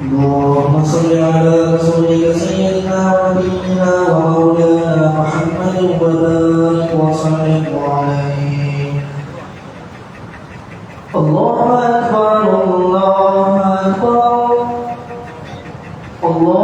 اللهم صل على رسولك سيدنا ونبينا ومولانا محمد وبارك وسلم عليه. الله أكبر الله أكبر الله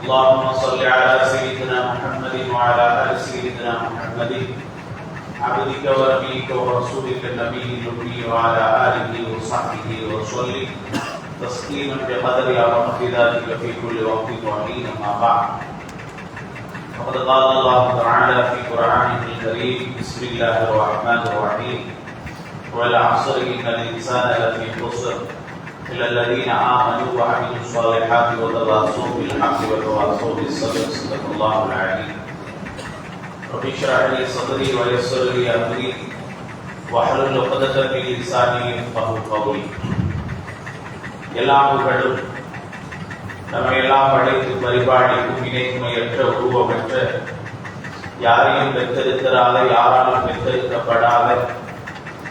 اللهم صل على سيدنا محمد وعلى آل سيدنا محمد عبدك ونبيك ورسولك النبي الأمي وعلى آله وصحبه وسلم تسليما بقدر ومقدارك في كل وقت وحين. أما بعد، فقد قال الله تعالى في قرآنه الكريم: بسم الله الرحمن الرحيم، والعصر إن الإنسان لفي خسر إلا الذين آمنوا وعملوا الصالحات وتواصوا بالحق وتواصوا بالصبر. صدق الله العليم. رب اشرح لي صدري ويسر لي أمري واحلل عقدة من لساني يفقهوا قولي. எல்லாம் புகழும் நம்மை எல்லாம் படைத்து பரிபாலிக்கும் இணைத்துமையற்ற உருவமற்ற யாரையும் பெற்றெடுக்கிறாத யாராலும் பெற்றெடுக்கப்படாத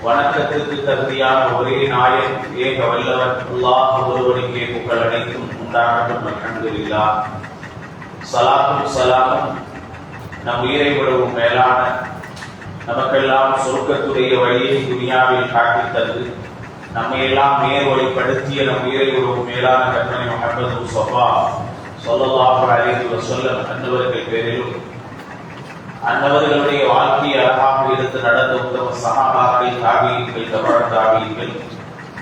வணக்கத்திற்கு தகுதியான ஒரே நாயன் ஏக வல்லவன் அல்லாஹ் ஒருவனுக்கே புகழ் அனைத்தும் உண்டாகட்டும். அல்ஹம்துலில்லாஹ். ஸலாத்தும் ஸலாமும் நம் உயிரை விடவும் மேலான நமக்கெல்லாம் சொர்க்கத்துடைய வழியை துனியாவில் காட்டித் தந்து நம்மையெல்லாம் நேர் வழிப்படுத்திய நம் உயிரை விடவும் மேலான கண்மணி முஹம்மது முஸ்தஃபா ஸல்லல்லாஹு அலைஹி வஸல்லம் அன்னவர்கள் பேரிலும் அன்னவர்களுடைய வாழ்க்கையை அழகாக எடுத்து நடந்த உத்தம சஹாபாக்கள், தாபியீன்கள், தபஅத் தாபியீன்கள்,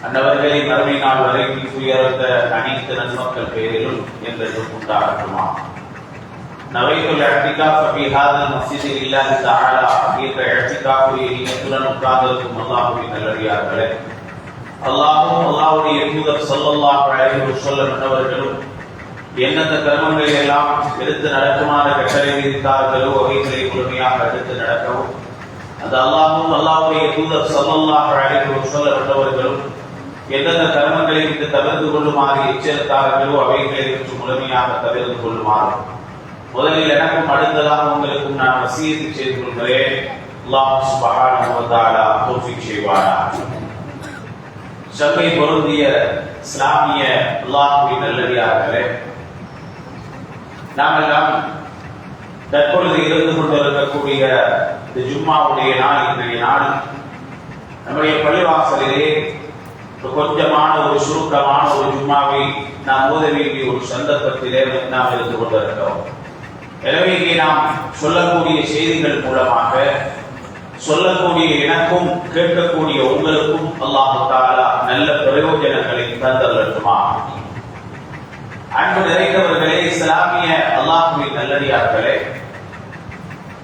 அன்னவர்களின் மறுமை நாள் வரைக்கும் உயர்ந்த அனைத்து நன்மக்கள் பேரிலும் என்றென்றும் உண்டாகட்டுமா. நவைத்துல் இஅ்திகாஃப் ஃபீ ஹாதல் மஸ்ஜிதி லில்லாஹி தஆலா. இந்த இஅ்திகாஃபுடைய நியத்துடன் உட்கார்ந்திருக்கும் அல்லாஹ்வின் நல்லடியார்களே, அல்லாஹ்வும் அல்லாஹ்வுடைய தூதர் ஸல்லல்லாஹு அலைஹி வஸல்லம் அன்னவர்களும் எந்தெந்த கர்மங்களை எல்லாம் எடுத்து நடக்குமாறு கட்டளை விதித்தார்களோ அவைகளை முழுமையாக எடுத்து நடக்கவும், அந்த அல்லாஹ்வும் அல்லாஹ்வுடைய தூதர் ஸல்லல்லாஹு அலைஹி வஸல்லம் அன்னவர்களும் எந்தெந்த கர்மங்களை விட்டு தவிர்த்து கொள்ளுமாறு எச்சரித்தார்களோ அவைகளை விட்டு முழுமையாக தவிர்த்து கொள்ளுமாறு முதலில் எனக்கும் அடுத்ததாக உங்களுக்கும் நான் வசியத்து செய்து கொள்கிறேன். அல்லாஹ் சுப்ஹானஹு வ தஆலா தௌஃபீக் செய்வானாக. சபை பொருந்திய இஸ்லாமிய அல்லாஹ்வின் நல்லடியார்களே, நாமெல்லாம் தற்பொழுது இருந்து கொண்டிருக்கக்கூடிய இந்த ஜும்மாவுடைய நாள், இன்றைய நாள் நம்முடைய பள்ளிவாசலிலே கொஞ்சமான ஒரு சுருக்கமான ஒரு ஜும்மாவை நாம் ஓத வேண்டிய ஒரு சந்தர்ப்பத்திலே நாம் இருந்து கொண்டிருக்கிறோம். எனவே இங்கே நாம் சொல்லக்கூடிய செய்திகள் மூலமாக சொல்லக்கூடிய எனக்கும் கேட்கக்கூடிய உங்களுக்கும் அல்லாஹ் தஆலா நல்ல பிரயோஜனங்களை தந்தருளுமா. அன்பு நிறைந்தவர்களே, இஸ்லாமிய அல்லாஹ்வின் நல்லடியார்களே,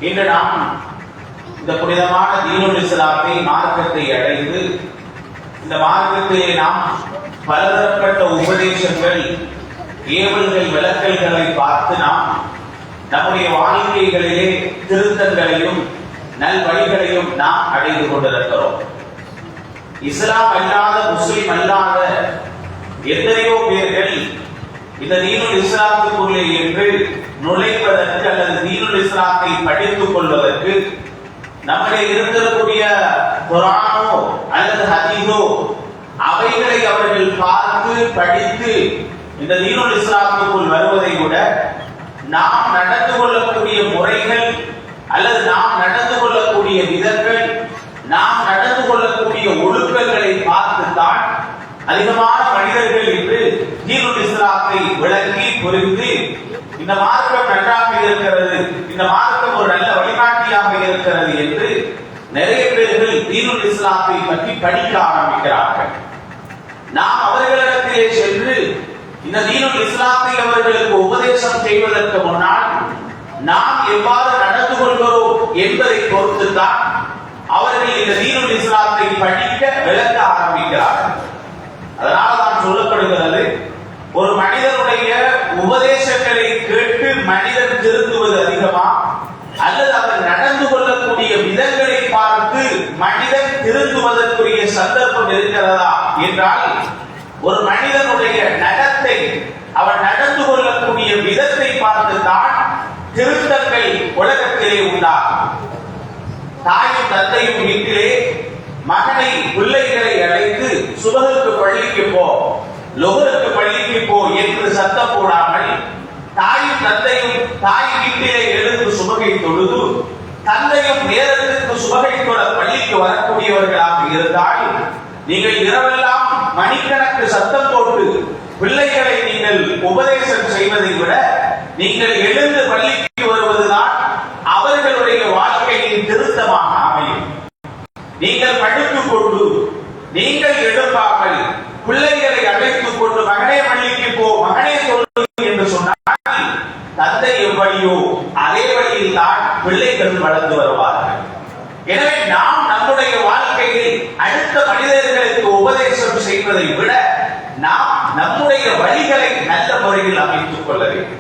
இன்று நாம் இந்த புனிதமான தீனுல் இஸ்லாத்தை, மார்க்கத்தை அடைந்து இந்த மார்க்கத்திலே நாம் பலதரப்பட்ட உபதேசங்கள், ஏவல்கள், விளக்கல்களை பார்த்து நாம் நம்முடைய வாழ்க்கைகளிலே திருத்தங்களையும் நல்வழிகளையும் நாம் அடைந்து கொண்டிருக்கிறோம். இஸ்லாம் அல்லாத, முஸ்லிம் அல்லாத எத்தனையோ பேர்கள் இந்த தீனுல் இஸ்லாத்துக்குள்ளே என்று நுழைவதற்கு அல்லது தீனுல் இஸ்லாத்தை படித்துக் கொள்வதற்கு நம்முடைய இருக்கக்கூடிய குர்ஆனோ அல்லது ஹதீஸோ அவைகளை அவர்கள் பார்த்து படித்து இந்த தீனுல் இஸ்லாத்துக்குள் வருவதை விட நாம் நடந்து கொள்ளக்கூடிய முறைகள் அல்லது நாம் நடந்து கொள்ளக்கூடிய விதங்கள், நாம் நடந்து கொள்ளக்கூடிய ஒழுக்கங்களை பார்த்துத்தான் அதிகமான மனிதர்கள் இன்று தீனுல் இஸ்லாத்தை விளங்கி புரிந்து இந்த மார்க்கம் நன்றாக இருக்கிறது, இந்த மார்க்கம் ஒரு நல்ல வழிகாட்டியாக இருக்கிறது என்று நிறைய பேர்கள் தீனுல் இஸ்லாத்தை பற்றி படிக்க ஆரம்பிக்கிறார்கள். நாம் அவர்களிடத்திலே சென்று இந்த தீனுல் இஸ்லாத்தை அவர்களுக்கு உபதேசம் செய்வதற்கு முன்னால் நாம் எவ்வாறு நடந்து கொள்கிறோம் என்பதை பொறுத்துத்தான் அவர்கள் இந்த தீனுல் இஸ்லாத்தை படிக்க விளக்க ஆரம்பிக்கிறார்கள். அதனால தான் சொல்லப்படுகிறது, ஒரு மனிதனுடைய உபதேசங்களை கேட்டு மனிதன் திருந்துவது அதிகமா அல்லது அவர் நடந்து கொள்ளக்கூடிய விதங்களை பார்த்து மனிதன் திருந்துவதற்குரிய சந்தர்ப்பம் இருக்கிறதா என்றால், ஒரு மனிதனுடைய நடத்தை, அவன் நடந்து கொள்ளக்கூடிய விதத்தை பார்த்துத்தான் திருத்தங்கள் உலகத்திலே உண்டாகும். தாயும் தந்தையும் வீட்டிலே மகனை, பிள்ளைகளை அழைத்து சுபகுக்கு பள்ளிக்கு போ, லொஹருக்கு பள்ளிக்கு போ என்று சத்தம் போடாமல், தாயும் தந்தையும் தாய் வீட்டிலே எழுந்து சுபகை தொழுது, தந்தையும் நேரத்திற்கு சுபகை தொழ பள்ளிக்கு வரக்கூடியவர்களாக இருந்தால், நீங்கள் இரவெல்லாம் மணிக்கணக்கு சத்தம் போட்டு பிள்ளைகளை நீங்கள் உபதேசம் செய்வதை விட நீங்கள் எழுந்து பள்ளிக்கு வருவதுதான் அவர்களுடைய வாழ்க்கையின் திருத்தமாக அமையும். நீங்கள் படுத்துக் கொண்டு, நீங்கள் எழுப்பாமல் பிள்ளைகளை அழைத்துக் கொண்டு மகனே பள்ளிக்கு போ, மகனே சொல்லு என்று சொன்னால் தந்தை எவ்வழியோ அதே வழியில் தான் பிள்ளைகள் வளர்ந்து வருவார்கள். எனவே நாம் நம்முடைய வாழ்க்கையில் அடுத்த மனிதர்களுக்கு உபதேசம் செய்வதை விட நாம் நம்முடைய வழிகளை நல்ல முறையில் அமைத்துக் கொள்ள வேண்டும்.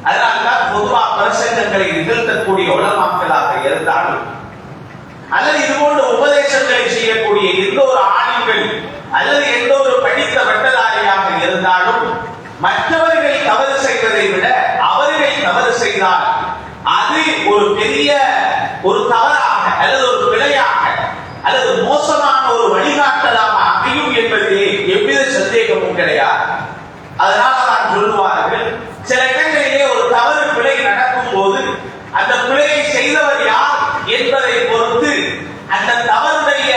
அதனால்தான் பொதுவாக பிரசங்கங்களை நிகழ்த்தக்கூடிய உலமாக்களாக இருந்தாலும் அல்லது இதுபோன்ற உபதேசங்களை செய்யக்கூடிய எந்த ஒரு ஆணிகள் அல்லது எந்த ஒரு படித்த வட்டதாரியாக இருந்தாலும் மற்றவர்கள் தவறு செய்வதை விட அவர்கள் தவறு செய்தால் அது ஒரு பெரிய ஒரு தவறாக அல்லது ஒரு பிழையாக அல்லது மோசமான ஒரு வழிகாட்டலாக அமையும் என்பதிலே எவ்வித சந்தேகமும் கிடையாது. அதனால தான் சொல்லுவார்கள், சில இடங்களிலே ஒரு தவறு பிழை நடக்கும் போது அந்த பிழையை செய்தவர் யார் என்பதை பொறுத்து அந்த தவறுடைய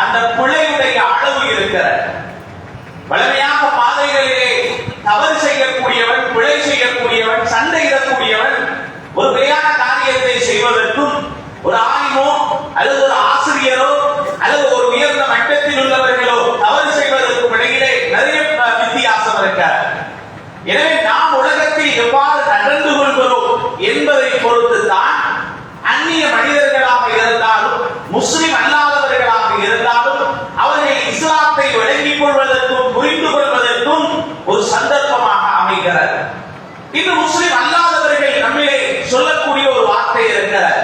அந்த பிழையுடைய அளவு இருக்கிறது. வலிமையாக பாதைகளிலே தவறு செய்யக்கூடியவன், பிழை செய்யக்கூடியவன், சண்டையிடக்கூடியவன் ஒரு பிழையான காரியத்தை செய்வதற்கும் ஒரு ஆலிமோ அல்லது ஒரு ஆசிரியரோ அல்லது ஒரு உயர்ந்த மட்டத்தில் உள்ளவர்களோ தவறு செய்வதற்கும் இடையிலே நிறைய வித்தியாசம் இருக்கிறது. எனவே நாம் உலகத்தில் எவ்வாறு நடந்து கொள்கிறோம் என்பதை பொறுத்து தான் அந்நிய மனிதர்களாக இருந்தாலும் முஸ்லிம் அல்லாதவர்களாக இருந்தாலும் அவர்கள் இஸ்லாத்தை விளங்கிக் கொள்வதற்கும் புரிந்து கொள்வதற்கும் ஒரு சந்தர்ப்பமாக அமைகிறது. இன்று முஸ்லிம் அல்லாதவர்கள் நம்மிலே சொல்லக்கூடிய ஒரு வார்த்தை இருக்கிறது,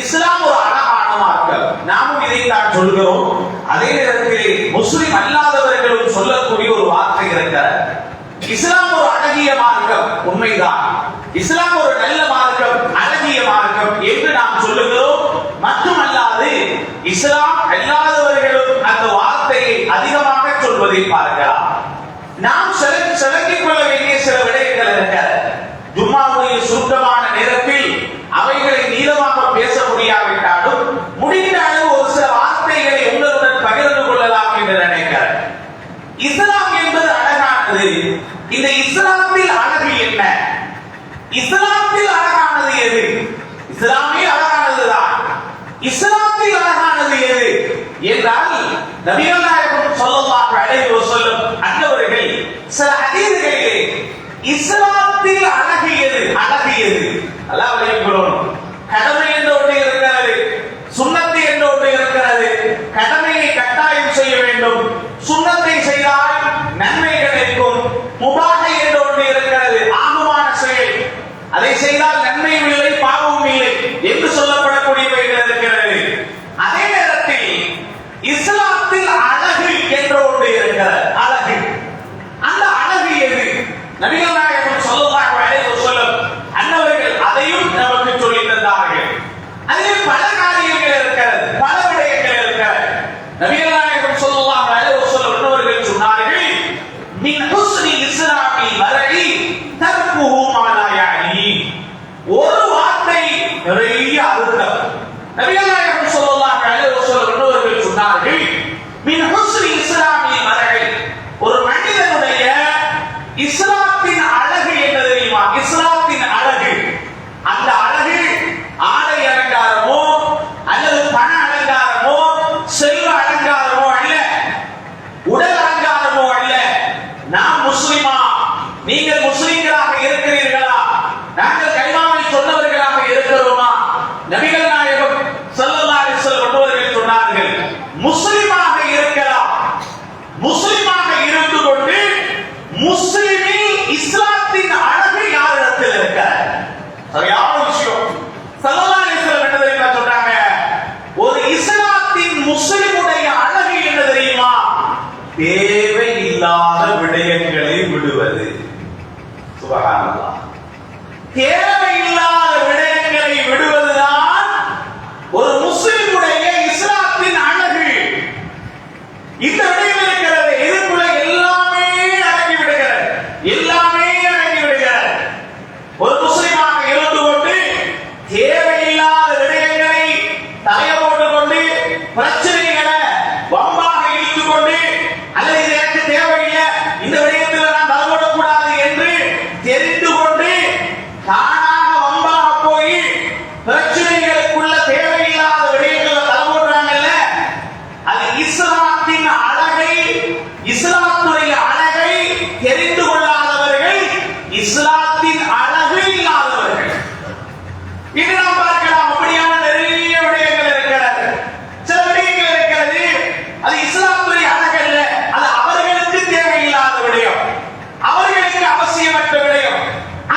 இஸ்லாம் ஒரு அழகான மார்க்கம். நாமும் இதைத்தான் சொல்கிறோம். அதே நேரத்தில் முஸ்லிம் அல்லாதவர்களும் சொல்லக்கூடிய ஒரு வார்த்தை இருக்கிறது, இஸ்லாம் ஒரு அழகிய மார்க்கம். உண்மைதான், இஸ்லாம் ஒரு நல்ல மார்க்கம், அழகிய மார்க்கம் என்று நாம் சொல்லுகிறோம். மட்டுமல்ல இஸ்லாம் அல்லாதவர்களும் அந்த வார்த்தையை அதிகமாக சொல்வதை பார்க்கலாம். நாம் செலக்கிக் கொள்ள வேண்டிய சில விடயங்கள் இருக்கிறது. ஜும்மாவுடைய சுருக்கமான நேரத்தில் அவைகளை நீளமாக பேச முடியாவிட்டாலும் முடிந்த அளவு ஒரு சில வார்த்தைகளை உங்களுடன் பகிர்ந்து கொள்ளலாம் என்று நினைக்கிறேன். இஸ்லாம் என்பது அழகானது. இந்த இஸ்லாத்தில் அழகு என்ன? இஸ்லாத்தில் அழகானது எது? இஸ்லாமே அழகானதுதான். இஸ்லாத்தில் அழகானது எது என்றால் நபிகள் நாயகம் ஸல்லல்லாஹு அலைஹி வஸல்லம் அன்னவர்கள் சில ஹதீஸ்களிலே இஸ்லாத்தில் அழகு எது, அழகு எது அல்லாஹ் விளக்குகிறோம். கடமை என்று ஒன்று இருக்கிறது, சுன்னத்து என்று ஒன்று இருக்கிறது. கடமையை கட்டாயம் செய்ய வேண்டும், சுன்னத்தை செய்தால் நன்மை கிடைக்கும். முபாஹ் என்று ஒன்று இருக்கிறது, ஆகுமான செயல், அதை செய்தால் நன்மையும் இல்லை பாவமும் இல்லை என்று சொல்லப்படக்கூடியவைகள் இருக்கிறது. அதே நேரத்தில் இஸ்லாத்தில் அழகு என்ற ஒன்று இருக்கிறது. அழகு, அந்த அழகு எது? நபிகள் நாயகம் ஸல்லல்லாஹு அலைஹி வஸல்லம் அன்னவர்கள் அதையும் நமக்கு சொல்லி தந்தார்கள். அதில் பல காரியங்கள் இருக்கிறது, பல விடயங்கள் இருக்கிறது. நபிகள் நாயகம் ஸல்லல்லாஹு அலைஹி வஸல்லம் அன்னவர்கள் சொன்னார்கள், மின் ஹுஸ்னி இஸ்லாமி மரஇ தர்குஹு மா லா யஅனி. ஒரு வார்த்தை நிறைய அர்த்தம். நபிகள் நாயகம் ஸல்லல்லாஹு அலைஹி வஸல்லம் அன்னவர்கள் சொன்னார்கள், மின் ஹுஸ்னி இஸ்லாமி மரஇ. ஒரு மனிதனுடைய இஸ்லாத்தின் அழகு என்ன தெரியுமா? இஸ்லாத்தின் அழகு, அந்த அழகு ஆடை அலங்காரமோ அல்லது பண அலங்காரமோ செல்வ அலங்காரமோ அல்ல, உடல் அலங்காரமோ அல்ல. நாம் முஸ்லிமா, நீங்கள் முஸ்லிம்களாக இருக்கிறீர்களா, நாங்கள் கைமாவை சொன்னவர்களாக இருக்கிறோமா? நபிகள் நாயகம் ஸல்லல்லாஹு அலைஹி வஸல்லம் அவர்கள் சொன்னார்கள், முஸ்லிமாக இருக்கலாம். முஸ்லிமாக இருந்து கொண்டு முஸ்லிமில் இஸ்லாத்தின் அழகு யாரிடத்தில் இருக்க? சரியான விஷயம். ஸல்லல்லாஹு அலைஹி வஸல்லம் என்ன தெரியுமா சொல்றாங்க? ஒரு இஸ்லாத்தின் முஸ்லிமுடைய அழகு என்ன தெரியுமா? தேவையில்லாத விடயங்களை விடுவது. சுப்ஹானல்லாஹ். தேவையில்லாத விடயங்களை விடுவதுதான் ஒரு முஸ்லிமுடைய இஸ்லாத்தின் அழகு. இந்த விடயம் இருக்கிறது, இதுக்குள்ள எல்லாமே அடங்கி விடுகிறது, எல்லாமே அடங்கி விடுகிறது. ஒரு முஸ்லிமாக இருந்து கொண்டு தேவையில்லாத விடயங்களை தலைய போட்டுக் கொண்டு பிரச்சனைகளை வம்பாக இழுத்துக் கொண்டு அல்லது இது எனக்கு தேவையில்லை, இந்த விடயத்தில் நான் தலையிடக்கூடாது என்று தெரிந்து கொண்டு தானாக வம்பாக போய் பிரச்சனைகளுக்குள்ள தேவையில்லாத விடயங்களை தலைமுறாங்கல்ல, அது இஸ்லாத்தின் அழகை, இஸ்லாத்துடைய அழகை தெரிந்து கொள்ளாதவர்கள், இஸ்லாத்தின் அழகு இல்லாதவர்கள். இது நாம் பார்க்கலாம். அப்படியான நிறைய விடயங்கள் இருக்கிறது. சில விடயங்கள் இருக்கிறது, அது இஸ்லாத்துடைய அழகு அல்ல, அது அவர்களுக்கு தேவையில்லாத விடயம், அவர்களுக்கு அவசியமற்ற விடயம்.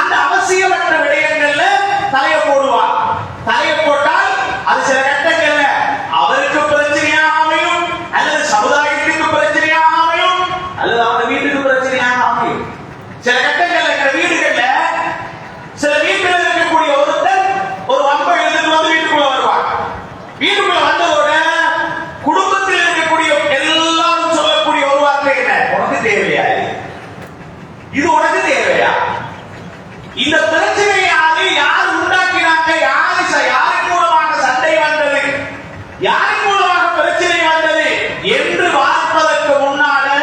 அந்த அவசியமற்ற விடயங்கள்ல தலைய போடுவார். தலைய போட்டால் அது சில கட்டங்கள்ல அவருக்கு பிரச்சனையாக அமையும், அல்லது சமுதாயத்துக்கு பிரச்சனையாக அமையும், அல்லது அவங்க வீட்டுக்கு பிரச்சனையாக அமையும். சில கட்டங்கள்ல இருக்கிற வீடுகள்ல சில வீட்டில் இருக்கக்கூடிய ஒருத்தர் ஒரு வம்பை எடுத்துட்டு வந்து வீட்டுக்குள்ள வருவார். வீட்டுக்குள்ள வந்ததோட குடும்பத்தில் இருக்கக்கூடிய எல்லாரும் சொல்லக்கூடிய ஒரு வார்த்தை என்ன? உனக்கு தேவையா இது? உனக்கு தேவையா? இந்த பிரச்சனையை யார் உண்டாக்கினாங்க? யாரின் மூலமாக சண்டை வந்தது, யாரின் மூலமாக பிரச்சனை வந்தது என்று பார்ப்பதற்கு முன்னால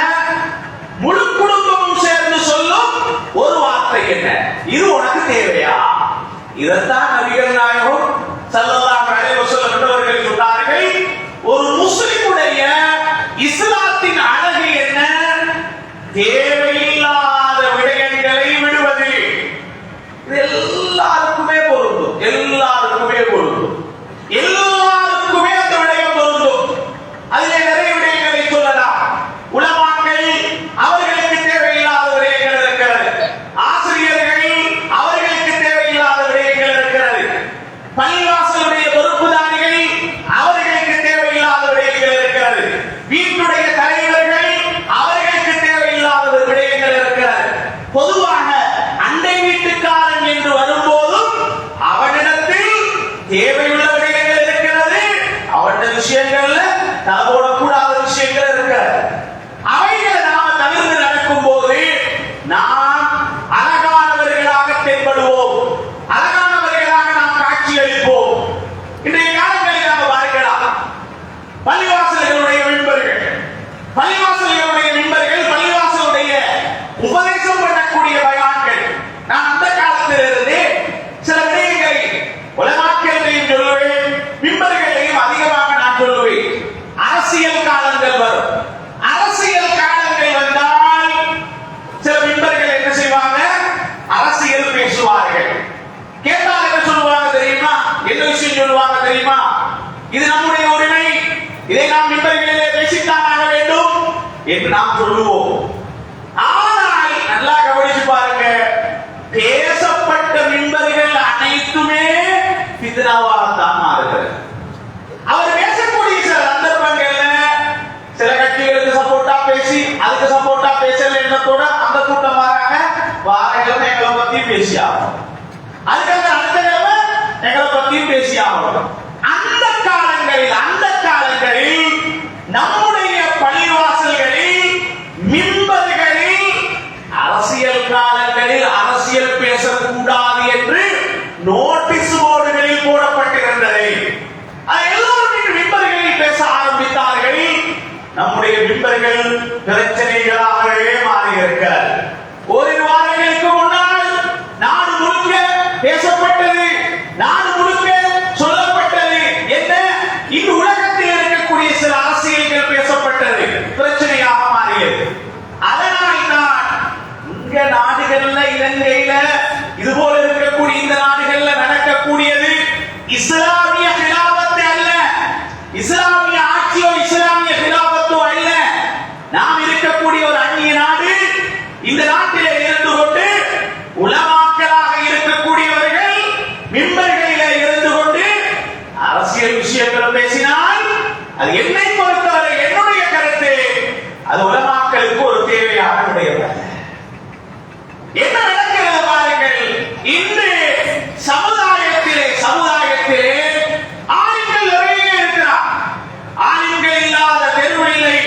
முழு குடும்பமும் சேர்ந்து சொல்லும் ஒரு வார்த்தை என்ன? இது உனக்கு தேவையா? இதைத்தான் நபிகள் நாயகம் ஸல்லல்லாஹு அலைஹி வஸல்லம் அவர்கள் சொன்னார்கள், ஒரு முஸ்லிமுடைய இஸ்லாத்தின் அழகு என்ன? தேவையில்லாத விடயங்களை விடுவது. இது எல்லாருக்குமே பொருந்தும், எல்லாருக்குமே பொருந்தும், எல்லாருக்குமே அந்த விடயம் பொருந்தும். அதிலே நிறைய விடயங்களை சொல்லலாம். உலமாக்கள் அவர்களுக்கு தேவையில்லாத விடயங்கள் இருக்கிறது, ஆசிரியர்கள் அவர்களுக்கு தேவையில்லாத விடயங்கள் இருக்கிறது, பள்ளிவாசலுடைய விஷயங்கள்ல தலை போடக்கூடாத விஷயங்கள் இருக்கிறது. அவைகளை நாம தவிர்த்து நடக்கும் போது நாம் அழகானவர்களாக தென்படுவோம், அழகானவர்களாக நாம் காட்சியளிப்போம். இன்றைய காலங்களில் நாம் பார்க்கலாம், பள்ளிவாசல்களுடைய மெம்பர்கள், பள்ளிவாசலுடைய உபதேசம் பண்ணக்கூடிய பயான்கள். நான் அந்த காலத்திலிருந்து சில விடயங்களை உலமாக்களையும் சொல்லுவேன், மிம்பர்களையும் அதிகமாக நான் சொல்லுவேன். அரசியல் காலங்கள் வரும். அரசியல் காலங்கள் வந்தால் சில மிம்பர்கள் என்ன செய்வாங்க? அரசியல் பேசுவார்கள். கேட்டால் என்ன சொல்லுவாங்க தெரியுமா? என்ன விஷயம் சொல்லுவாங்க தெரியுமா? இது நம்முடைய உரிமை, இதை நாம் மிம்பர்களிலே பேசித்தான் ஆக வேண்டும் என்று நாம் சொல்லுவோம். ஆனால் நல்லா கவனிச்சு பாருங்க, பேசப்பட்ட மிம்பர்கள் அனைத்துமே ஃபித்னாவாகத்தான் மாறுகிறது. அவர் பேசக்கூடிய சில சந்தர்ப்பங்கள்ல சில கட்சிகளுக்கு சப்போர்ட்டா பேசி அதுக்கு சப்போர்ட்டா பேசல எண்ணத்தோட அந்த கூட்டம் வாரங்கள் எங்களை பத்தியும் பேசி ஆகணும், அதுக்கு அடுத்த கிழமை எங்களை பத்தியும் பேசி ஆகணும். அந்த காலங்களில் நம்முடைய பள்ளிவாசல்களில் மிம்பர்களில் அரசியல் காலங்களில் அரசியல் பேசக்கூடாது என்று நோட்டீஸ் போர்டுகளில் போடப்பட்டிருந்தது. எல்லோரும் மிம்பர்களில் பேச ஆரம்பித்தார்கள். நம்முடைய மிம்பர்கள் பிரச்சனைகளாகவே மாறியிருக்கிறார். ஒரு வாரங்களுக்கு முன்னால் நாடு முழுக்க பேசப்பட்டது, நாடு முழுக்க சொல்லப்பட்டது என்ன? இந்த உலகத்தில் இருக்கக்கூடிய சில அரசியல்கள் பேசப்பட்டது, பிரச்சனையாக மாறியது. அதனால் தான் இங்க நாடுகள்ல, இலங்கையில இது போல இருக்கக்கூடிய இந்த நாடுகள்ல நடக்கக்கூடியது இஸ்லாமிய கிலாபத்து அல்ல, இஸ்லாமிய ஆட்சியோ இஸ்லாமிய கிலாபத்தோ அல்ல. நாம் இருக்கக்கூடிய ஒரு அந்நிய நாடு. இந்த நாட்டிலே இருந்து கொண்டு உலமாக்களாக இருக்கக்கூடியவர்கள் மிம்பர்களிலே இருந்து கொண்டு அரசியல் விஷயங்கள் பேசினால் அது என்னை பொறுத்தவரை, என்னுடைய கருத்து, அது உலமாக்களுக்கு ஒரு தேவையான விடயம். என்ன நடக்கிறது பாருங்கள். இன்று சமுதாயத்திலே ஆளுங்கள் நிறைய இருக்கிறார். ஆளுங்கள் இல்லாத தெரு இல்லை,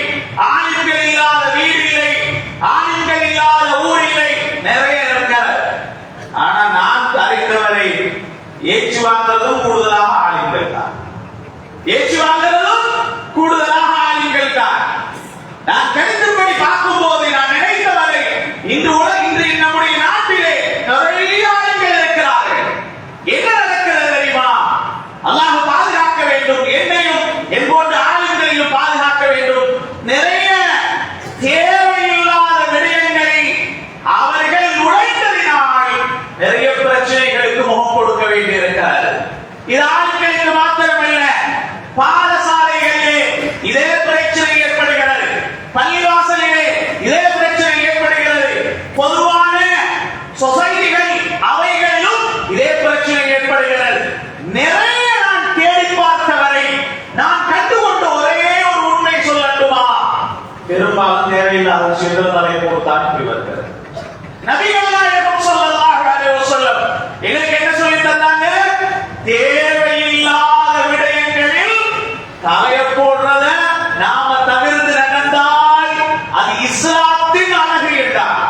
ஆளுங்கள் இல்லாத வீடு இல்லை, ஆளுங்கள் இல்லாத ஊர் இல்லை, நிறைய இருக்கிறார். ஆனா நான் அறிந்தவரை ஏச்சு வாங்குறதும் கூடுதலாக ஆளுங்கள் தான், ஏச்சு வாங்குறதும் கூடுதலாக ஆளுங்கள் தான். நான் கருத்துப்படி பார்க்கும் போது நான் நினைத்தவரை இன்று நம்முடைய நாட்டிலே நிறைய ஆளுங்கள் இருக்கிறார்கள். என்ன நடக்கிறது தெரியுமா? அல்லாஹ் பாதுகாக்க வேண்டும், என்னையும் என் போன்ற ஆளுங்களையும் பாதுகாக்க வேண்டும். நிறைய தேவையில்லாத விடயங்களை அவர்கள் நுழைந்ததினால் நிறைய பிரச்சனைகளுக்கு முகம் கொடுக்க வேண்டியிருக்கிறது. இது ஆளுங்களுக்கு மாத்திரமல்ல, பாடசாலைகளிலே இதே பிரச்சனை ஏற்படுகிறது, பள்ளிவாசலிலே இதே பிரச்சனை ஏற்படுகிறது, பொதுவான சொசைட்டிகள் அவைகளிலும் இதே பிரச்சனை ஏற்படுகிறது. நிறைய நான் தேடி பார்த்தவரை நான் கண்டுகொண்ட ஒரே ஒரு உண்மை சொல்லட்டுமா? பெரும்பாலும் தேவையில்லாத விஷயங்கள் தலை போட்டுத்தான் இப்படி வருகிறது. நபிகள் நாயகம் ஸல்லல்லாஹு அலைஹி வஸல்லம் எங்களுக்கு என்ன சொல்லி தந்தாங்க? தேவையில்லாத விடயங்களில் தலைய போடுறத நாம தவிர்த்து நடந்தால் அது இஸ்லாத்தின் அழகு என்றார்.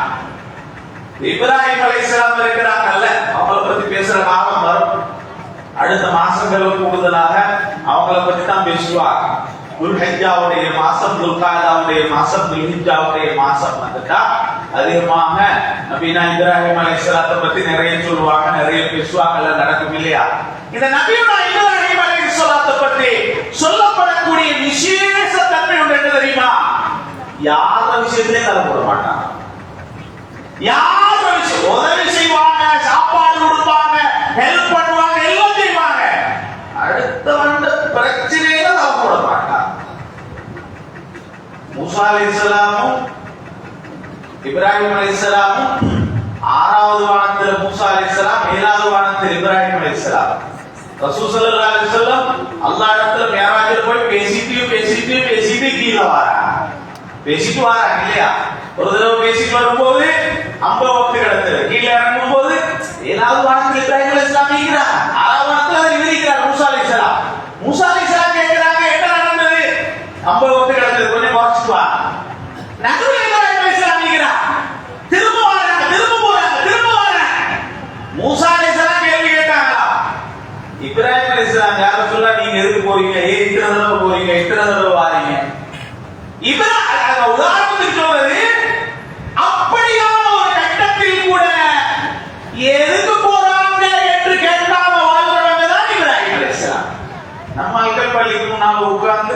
இப்ராஹிம் அலைஹிஸ்ஸலாம் இருக்கிறாங்கல்ல, அவங்கள பத்தி பேசுற காலம் வரும். அடுத்த மாசங்களுக்கு கூடுதலாக அவங்கள பத்தி தான் பேசுவாங்க. துல்ஹிஜ்ஜாவுடைய மாசம், துல்காதாவுடைய மாசம், துல்ஹிஜ்ஜாவுடைய மாசம் வந்துட்டா அதிகமாக நபீனா இப்ராஹிம் அலைஹிஸ்ஸலாத்தை பத்தி நிறைய சொல்லுவாங்க, நிறைய பேசுவாங்க, நடக்கும் இல்லையா? இந்த நபியுனா இப்ராஹிம் அலைஹிஸ்ஸலாத்தை பத்தி சொல்லப்படக்கூடிய விசேஷ தன்மை ஒன்று என்ன தெரியுமா? யார விஷயத்திலே தர போட மாட்டாங்க. யார விஷயம் உதவி செய்வாங்க, சாப்பாடு கொடுப்பாங்க, ஹெல்ப் பண்ணுவாங்க, எல்லாம் செய்வாங்க. அடுத்த வந்த பிரச்சனையில தர போட மாட்டாங்க. மூசா அலைஹிஸ்ஸலாமும் இப்ராஹிம் அலைஹிஸ்ஸலாமும் 6வது வானத்தில் மூசா அலைஹிஸ்ஸலாம், 7வது வானத்தில் இப்ராஹிம் அலைஹிஸ்ஸலாம். ரசூல் ஸல்லல்லாஹு அலைஹி வஸல்லம் அல்லாஹ் இடத்துல மியராஜில் போய் பேசிட்டு கீழே வராங்க. பேசிட்டு வராங்க இல்லையா? ஒரு தடவை பேசிட்டு வரும்போது 50 வக்து கிடந்தது. கீழே இறங்கும் போது 7வது வானத்தில் இப்ராஹிம் அலைஹிஸ்ஸலாம் இருக்கிறாங்க, 6வது வானத்தில் அவர் இருக்கிறார் மூசா அலைஹிஸ்ஸலாம். மூசா அலைஹிஸ்ஸலாம் கேட்கிறாங்க, என்ன நடந்தது? 50 வந்து கிடந்தது கொஞ்சம் குறைச்சுக்குவா. நடுவுல இப்ராஹிம் அலைஹிஸ்ஸலாம் நிக்கிறான். திரும்ப வராங்க, திரும்ப போறாங்க, திரும்ப வராங்க. மூசா அலைஹிஸ்ஸலாம் கேள்வி கேட்டாங்களா? இப்ராஹிம் அலைஹிஸ்ஸலாம் யார சொல்ல நீங்க எதுக்கு போறீங்க? ஏன் இத்தனை தடவை போறீங்க? இத்தனை தடவை வாரீங்க? இப்ராஹிம் உதாரணத்துக்கு சொல்றது அப்படியான ஒரு கட்டத்தில் கூட எதுக்கு போறாங்க என்று கேட்காம வாழ்றவங்க தான் இப்ராஹிம் அலைஹிஸ்ஸலாம். நம்ம ஆட்கள் பள்ளிக்கு முன்னால உட்கார்ந்து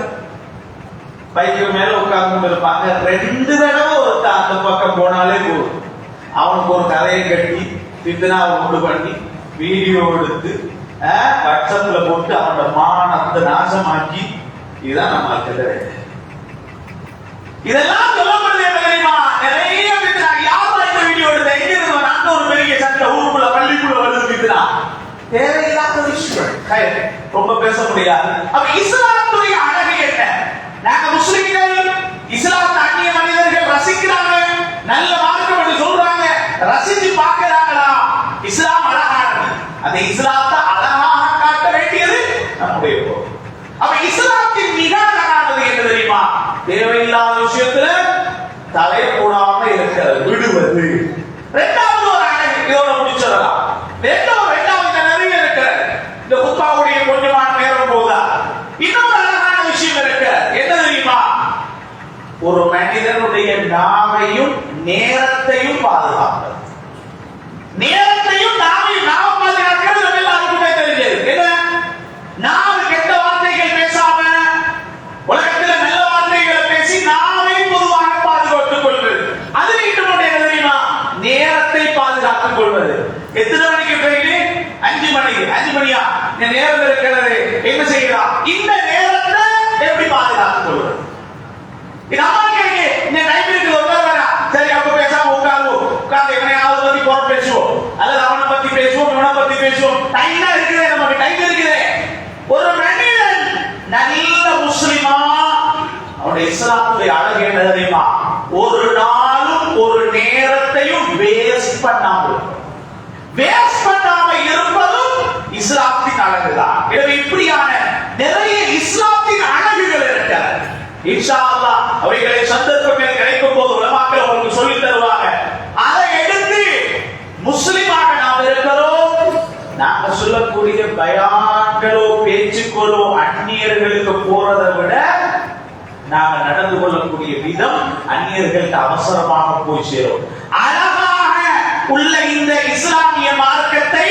பைக்கு மேல உட்கார்ந்து இருப்பாங்க. 2 தடவை ஒருத்த அந்த பக்கம் போனாலே போதும், அவனுக்கு ஒரு கதையை கட்டி பித்தனா உண்டு பண்ணி வீடியோ எடுத்து வாட்ஸ்அப்ல போட்டு அவனோட மானத்தை நாசமாக்கி, இதுதான் நம்ம ஆட்கள். இதெல்லாம் சொல்லப்படுது என்ன தெரியுமா? நிறைய பித்தனா யாரா இந்த வீடியோ எடுத்த எங்க இருந்து நான் ஒரு பெரிய சட்டை ஊருக்குள்ள பள்ளிக்குள்ள வருது பித்தனா தேவையில்லாத விஷயம், ரொம்ப பேச முடியாது. அப்ப இஸ்லாத்துடைய அழகு என்ன? நாங்க முஸ்லிம்கள் இஸ்லாத்தை அந்நிய மனிதர்கள் ரசிக்கிறாங்க, நல்ல மார்க்கம் என்று சொல்றாங்க, ரசிச்சு பார்க்கிறாங்களா? இஸ்லாம் அழகானது. அந்த இஸ்லாத்தை அழகாக காட்ட வேண்டியது நம்முடைய பொறுப்பு. அப்ப இஸ்லாத்தின் மிக அழகானது என்ன தெரியுமா? தேவையில்லாத விஷயத்துல தலை போடாம இருக்கிற விடுவது. 2வது ஒரு அழகு, இதோட முடிச்சிடலாம். ரெண்டாவது நிறைய இருக்கிற இந்த குத்பாவுடைய கொஞ்சமான நேரம் போதா இன்னொரு அழகான விஷயம் இருக்கு. என்ன தெரியுமா? ஒரு மனிதனுடைய நாவையும் நேரத்தையும் பாதுகாப்பது. நேரத்தையும் நாவையும் நாம் பாதுகாக்கிறது நம்ம எல்லாருக்குமே தெரிஞ்சது. என்ன? நாவு கெட்ட வார்த்தைகள் பேசாம உலகத்தில் நல்ல வார்த்தைகளை பேசி நாவை பொதுவாக பாதுகாத்துக் கொள்வது. அது இன்னும் என்ன தெரியுமா? நேரத்தை பாதுகாத்துக் கொள்வது. எத்தனை மணிக்கு ட்ரெயின்? 5 மணிக்கு. 5 மணியா? இந்த நேரம் இருக்கிறது, என்ன செய்யலாம்? இந்த நேரத்தை எப்படி பாதுகாத்துக் கொள்வது? இது அம்மா கேட்க இந்த டைம் இருக்குது, வரா சரி அப்ப பேசாம உட்காருவோம், உட்கார்ந்து எவனையாவது பத்தி போற பேசுவோம், அல்லது அவனை பத்தி பேசுவோம், இவனை பத்தி பேசுவோம். டைம் தான் இருக்குது, நமக்கு டைம் இருக்குது. ஒரு மனிதன் நல்ல முஸ்லிமா அவனுடைய இஸ்லாமுடைய அழகு என்ன தெரியுமா? ஒரு நாளும் ஒரு நேரத்தையும் வேஸ்ட் பண்ணாமல் இருப்பதும் இஸ்லாத்தின் அழகுதான். எனவே இப்படியான நிறைய இஸ்லாத்தின் அழகுகள் இருக்கிறது. இன்ஷா அல்லாஹ் அவைகளை சந்தர்ப்பங்கள் கிடைக்கும் போது உலமாக்கள் உங்களுக்கு சொல்லி தருவாங்க. அதை எடுத்து முஸ்லிமாக நாம் இருக்கிறோம். நாம சொல்லக்கூடிய பயான்களோ பேச்சுக்களோ அந்நியர்களுக்கு போறதை விட நாம நடந்து கொள்ளக்கூடிய விதம் அந்நியர்களுக்கு அவசரமாக போய் சேரும். அழகாக உள்ள இந்த இஸ்லாமிய மார்க்கத்தை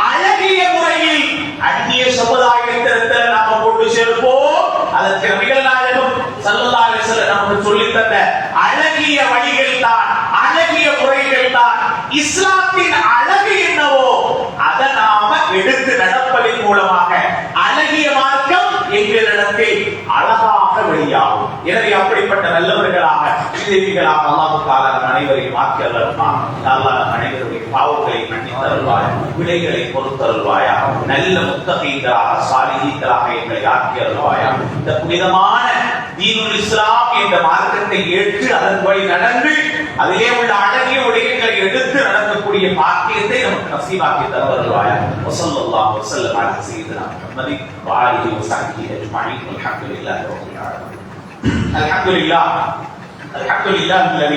அழகிய முறையில் அந்நிய சமுதாயத்திற்கு நாம கொண்டு சேர்ப்போம். அதற்கு நபிகள் நாயகம் ஸல்லல்லாஹு அலைஹி வஸல்லம் நமக்கு சொல்லித் தந்த அழகிய வழிகள் தான், அழகிய முறைகள் தான் இஸ்லாத்தின் அழகு என்னவோ அதை நாம எடுத்து நடப்பதன் மூலமாக அழகிய மார்க்கம் எங்களிடத்தில் அழகாக வெளியாகும். எனவே அப்படிப்பட்ட நல்லவர்களாக விதவிகளாக அல்லாஹ் தஆலா நம் அனைவரையும் ஆக்கி அருள்வான். அல்லாஹ் நம் அனைவருடைய பாவங்களை மன்னித்து அருள்வாய், விடைகளை பொறுத்தருள்வாயா, நல்ல முத்தகீன்களாக சாலிஹீன்களாக எங்களை ஆக்கி அருள்வாயா. இந்த புனிதமான தீனுல் இஸ்லாம் என்ற மார்க்கத்தை ஏற்று அதன் வழி நடந்து அதிலே உள்ள அழகிய விடயங்களை எடுத்து நடக்கக்கூடிய பாக்கியத்தை நமக்கு நசீபாக்கி தருவாயா. வஸல்லல்லாஹு வஸல்லம் அலா சய்யிதினா முஹம்மதி வ ஆலிஹி வ ஸஹ்பிஹி அஜ்மஈன். அல்ஹம்துலில்லாஹி ரப்பில் ஆலமீன். அல்ஹம்துலில்லாஹ் அல்லதி